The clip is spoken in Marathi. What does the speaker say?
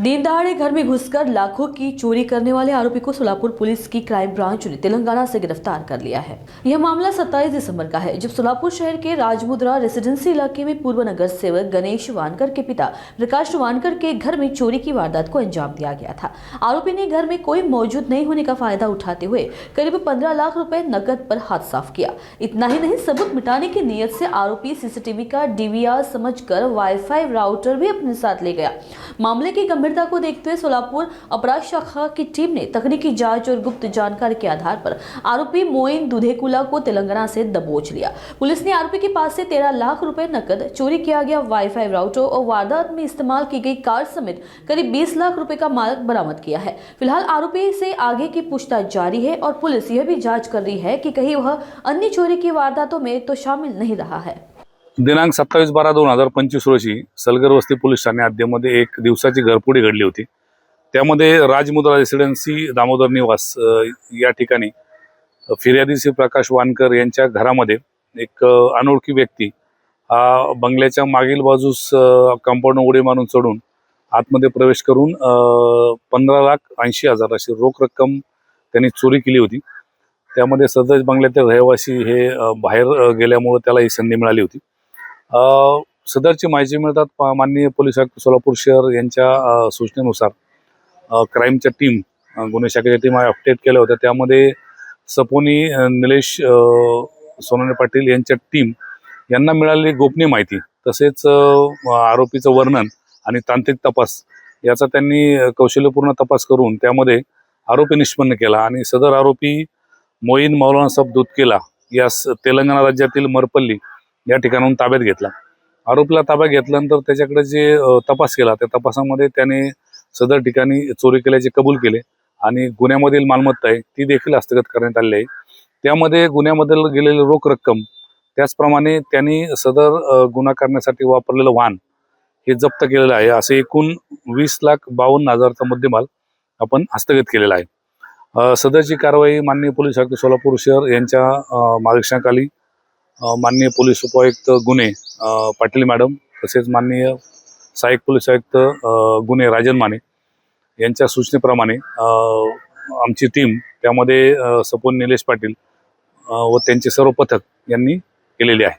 दिन दहाड़े घर में घुसकर लाखों की चोरी करने वाले आरोपी को सोलापुर पुलिस की क्राइम ब्रांच ने तेलंगाना से गिरफ्तार कर लिया है। यह मामला 27 दिसंबर का है, जब सोलापुर शहर के राजमुद्रा रेसिडेंसी इलाके में पूर्व नगर सेवक गणेश वानकर के पिता प्रकाश वानकर के घर में चोरी की वारदात को अंजाम दिया गया था। आरोपी ने घर में कोई मौजूद नहीं होने का फायदा उठाते हुए करीब 15 लाख रुपए नकद पर हाथ साफ किया। इतना ही नहीं, सबूत मिटाने की नीयत से आरोपी सीसीटीवी का डीवीआर समझकर वाईफाई राउटर भी अपने साथ ले गया। मामले की गंभीरता को देखते हुए सोलापुर अपराध शाखा की टीम ने तकनीकी जांच और गुप्त जानकारी के आधार पर आरोपी मोइन दुधेकुला को तेलंगाना से दबोच लिया। पुलिस ने आरोपी के पास से 13 लाख रुपए नकद, चोरी किया गया वाईफाई राउटर और वारदात में इस्तेमाल की गई कार समेत करीब 20 लाख रुपए का माल बरामद किया है। फिलहाल आरोपी से आगे की पूछताछ जारी है और पुलिस यह भी जांच कर रही है कि कहीं वह अन्य चोरी की वारदातों में तो शामिल नहीं रहा है। दिनांक 27/12/2025 रोजी सलगर वस्ती पोलीस ठाणे हद्दीमध्ये एक दिवसाची घरफोडी घडली होती। त्यामध्ये राजमुद्रा रेसिडेन्सी दामोदर निवास या ठिकाणी फिर्यादी श्री प्रकाश वानकर यांच्या घरामध्ये एक अनोळखी व्यक्ती हा बंगल्याच्या मागील बाजूस कंपाऊंड उडी मारून चढून आतमध्ये प्रवेश करून 15,80,000 अशी रोख रक्कम त्यांनी चोरी केली होती। त्यामध्ये सदर बंगल्यातील रहिवासी हे बाहेर गेल्यामुळे त्याला ही संधी मिळाली होती। सदरची माहिती मिळतात माननीय पोलीस आयुक्त सोलापूर शहर यांच्या सूचनेनुसार क्राईमच्या टीम गुन्हे शाखेच्या टीम अपडेट केल्या होत्या। त्यामध्ये सपोनी निलेश सोनाने पाटील यांच्या टीम यांना मिळालेली गोपनीय माहिती तसेच आरोपीचं वर्णन आणि तांत्रिक तपास याचा त्यांनी कौशल्यपूर्ण तपास करून त्यामध्ये आरोपी निष्पन्न केला आणि सदर आरोपी मोईन मौलाना साहब दुधकेला यास तेलंगणा राज्यातील मरपल्ली या ठिकाणाहून ताब्यात घेतला। आरोपीला ताब्यात घेतल्यानंतर त्याच्याकडे जे तपास केला त्या तपासामध्ये त्याने सदर ठिकाणी चोरी केल्याचे कबूल केले आणि गुन्ह्यामधील मालमत्ता आहे ती देखील हस्तगत करण्यात आली आहे। त्यामध्ये गुन्ह्यामध्ये गेलेली रोख रक्कम त्याचप्रमाणे त्यांनी सदर गुन्हा करण्यासाठी वापरलेलं वाहन हे जप्त केलेलं आहे। असे एकूण 20,52,000चा मुद्देमाल आपण हस्तगत केलेला आहे। सदरची कारवाई माननीय पोलीस आयुक्त सोलापूर शहर यांच्या मार्गदर्शनाखाली माननीय पोलीस उपायुक्त गुन्हे पाटील मॅडम तसेच माननीय सहाय्यक पोलीस आयुक्त गुन्हे राजन माने यांच्या सूचनेप्रमाणे आमची टीम त्यामध्ये सपोन निलेश पाटील व त्यांचे सर्व पथक यांनी केलेले आहे।